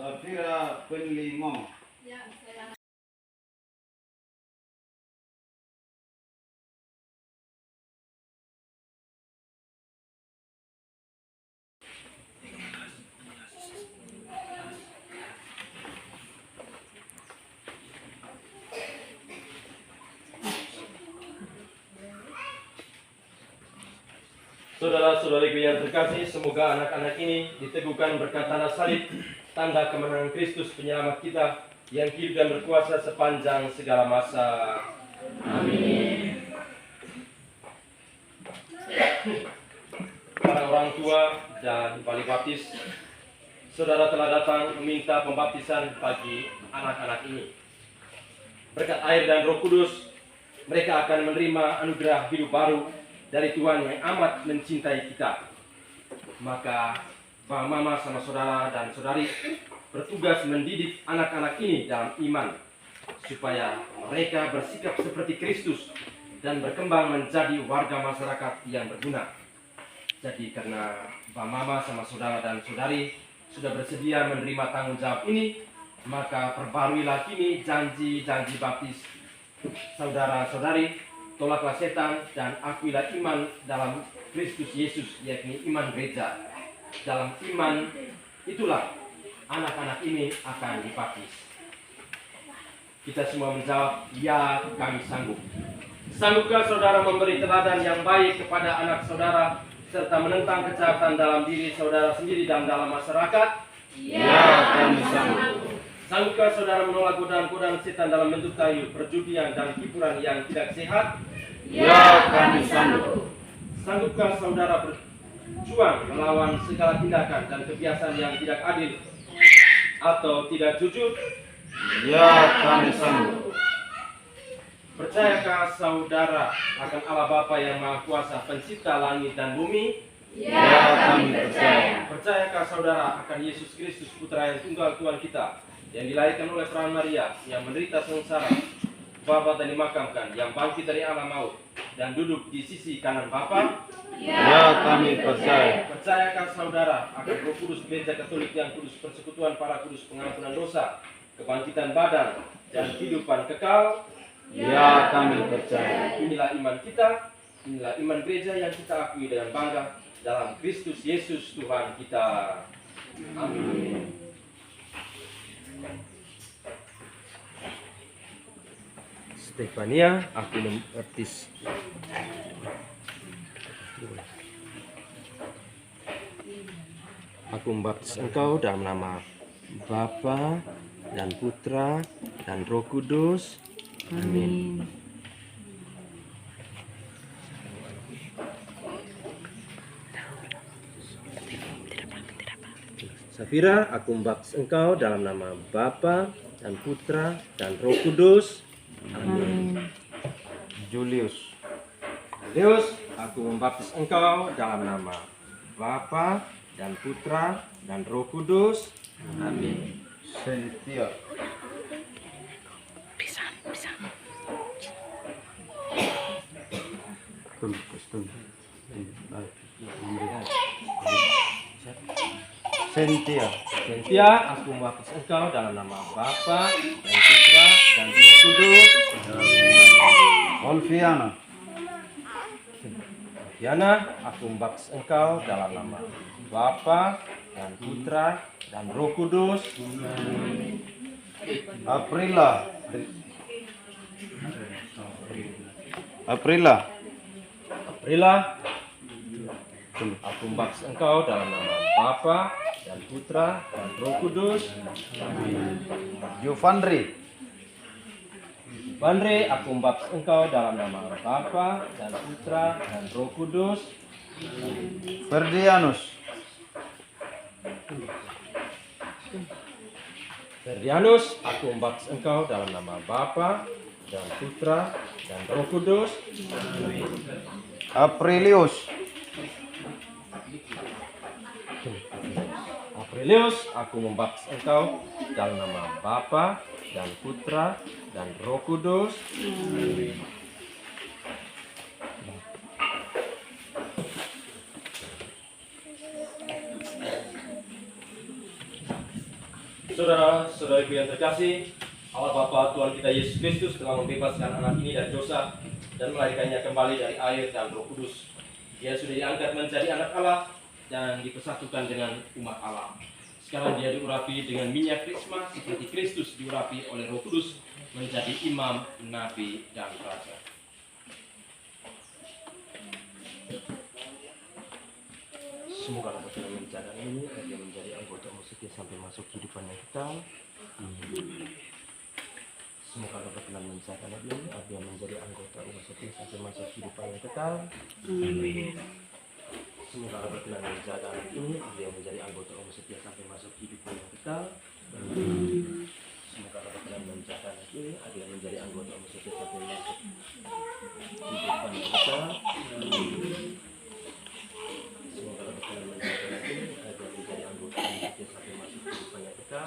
Safira Penlimo. Saudara-saudariku yang terkasih, semoga anak-anak ini diteguhkan berkat tanda salib, tanda kemenangan Kristus penyelamat kita yang hidup dan berkuasa sepanjang segala masa. Amin. Para orang tua dan wali baptis, saudara telah datang meminta pembaptisan bagi anak-anak ini. Berkat air dan Roh Kudus, mereka akan menerima anugerah hidup baru dari Tuhan yang amat mencintai kita. Maka Pak Mama sama saudara dan saudari bertugas mendidik anak-anak ini dalam iman, supaya mereka bersikap seperti Kristus dan berkembang menjadi warga masyarakat yang berguna. Jadi karena Pak Mama sama saudara dan saudari sudah bersedia menerima tanggung jawab ini, maka perbaruilah kini janji-janji baptis saudara-saudari. Tolaklah setan dan akuilah iman dalam Kristus Yesus, yakni iman gereja. Dalam iman itulah anak-anak ini akan dibaptis. Kita semua menjawab, ya kami sanggup. Sanggupkah saudara memberi teladan yang baik kepada anak saudara, serta menentang kejahatan dalam diri saudara sendiri dan dalam masyarakat? Ya, kami sanggup. Sanggupkah saudara menolak godaan-godaan setan dalam bentuk kayu, perjudian, dan hiburan yang tidak sehat? Ya, kami sanggup. Sanggupkah saudara berjuang melawan segala tindakan dan kebiasaan yang tidak adil atau tidak jujur? Ya, kami sanggup. Percayakah saudara akan Allah Bapa yang Maha Kuasa, pencipta langit dan bumi? Ya, kami percaya. Percayakah saudara akan Yesus Kristus, Putra yang tunggal Tuhan kita, yang dilahirkan oleh Perawan Maria, yang menderita sengsara, wafat dan dimakamkan, yang bangkit dari alam maut, dan duduk di sisi kanan Bapa? Ya, kami percaya. Percayakah saudara akan Roh Kudus, Gereja Katolik yang kudus, persekutuan para kudus, pengampunan dosa, kebangkitan badan, dan kehidupan kekal? Ya, kami percaya. Inilah iman kita, inilah iman gereja yang kita akui dengan bangga dalam Kristus Yesus Tuhan kita. Amin. Stefania, aku membaptis. Aku membaptis engkau dalam nama Bapa dan Putra dan Roh Kudus. Amin. Safira, aku membaptis engkau dalam nama Bapa dan Putra dan Roh Kudus. Amin. Julius, aku membaptis engkau dalam nama Bapa dan Putra dan Roh Kudus. Amin. Cynthia. Cynthia, aku membaptis engkau dalam nama Bapa dan Putra dan Roh Kudus. Olviana. Diana, aku membaptis engkau dalam nama Bapa dan Putra dan Roh Kudus. Aprila. Aprila, aku membaptis engkau dalam nama Bapa dan Putra dan Roh Kudus. Giovanni. Bandre, aku membaptis engkau dalam nama Bapa dan Putra dan Roh Kudus. Ferdianus. Ferdianus, aku membaptis engkau dalam nama Bapa dan Putra dan Roh Kudus. Aprilius. Aku membaptis engkau dalam nama Bapa dan Putra dan Roh Kudus. Saudara-saudariku yang terkasih, Allah Bapa Tuhan kita Yesus Kristus telah membebaskan anak ini dari dosa dan melahirkannya kembali dari air dan Roh Kudus. Dia sudah diangkat menjadi anak Allah dan dipersatukan dengan umat Allah. Sekarang dia diurapi dengan minyak krisma seperti Kristus diurapi oleh Roh Kudus menjadi imam, nabi, dan raja. Semoga dapat menjaga ini agar dia menjadi anggota setia sampai masuk kehidupan yang kekal. Semoga dapat menjaga ini agar dia menjadi anggota setia sampai masuk kehidupan yang kekal. Semoga dapat menjaga ini agar dia menjadi anggota setia sampai masuk kehidupan yang kekal. Semoga dapat menjaga ini agar dia menjadi anggota setia sampai masuk kehidupan yang kekal. Semoga dapat menjaga ini agar menjadi anggota setia sampai masuk kehidupan yang kekal.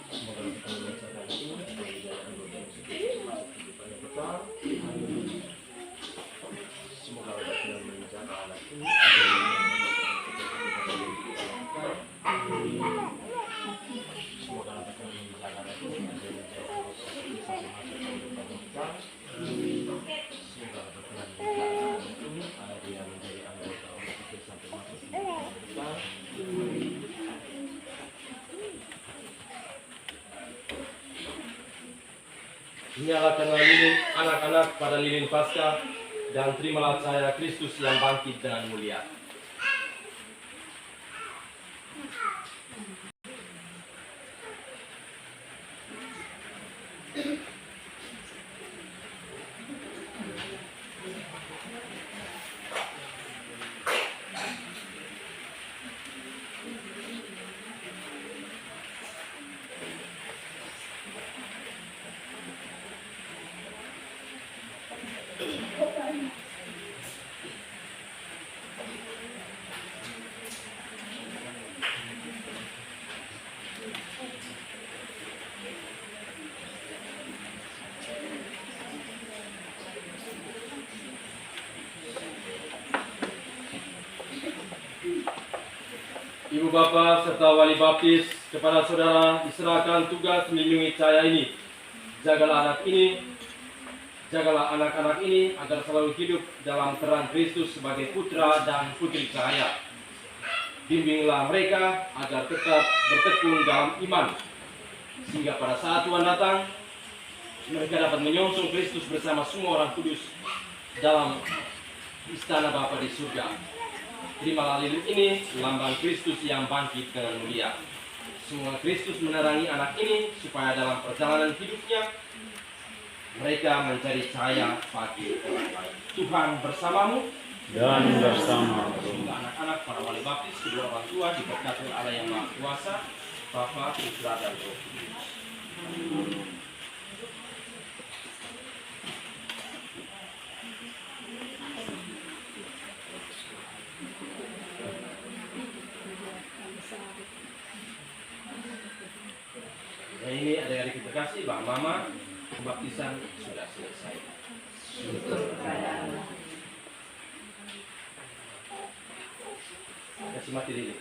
Semoga dapat menjaga ini agar menjadi anggota setia sampai masuk kehidupan yang kekal. Semoga dapat menjaga anak ini agar semoga dapat menjaga anak ini agar menjadi anggota setia sampai masuk kehidupan yang kekal. Semoga dapat menjaga anak ini agar dia menjadi anggota setia sampai masuk kehidupan yang kekal. Nyalakanlah lilin anak-anak pada lilin Paskah dan terimalah cahaya Kristus yang bangkit dengan mulia. Ibu bapa serta wali baptis, kepada saudara diserahkan tugas melindungi cahaya ini. Jagalah anak-anak ini agar selalu hidup dalam terang Kristus sebagai putra dan putri cahaya. Bimbinglah mereka agar tetap bertekun dalam iman, sehingga pada saat Tuhan datang, mereka dapat menyongsong Kristus bersama semua orang kudus dalam istana Bapa di surga. Terimalah lilin ini, lambang Kristus yang bangkit dengan mulia. Semua Kristus menerangi anak ini supaya dalam perjalanan hidupnya mereka mencari cahaya bagi orang lain. Tuhan bersamamu Dan bersama semoga anak-anak para wali baptis, kedua orang tua diberkati oleh Allah yang Maha Kuasa, Bapa, Putra, dan Roh Kudus. Dan ini adik-adik kita kasih, Bang Mama, pembaptisan sudah selesai. Kasih mati dulu.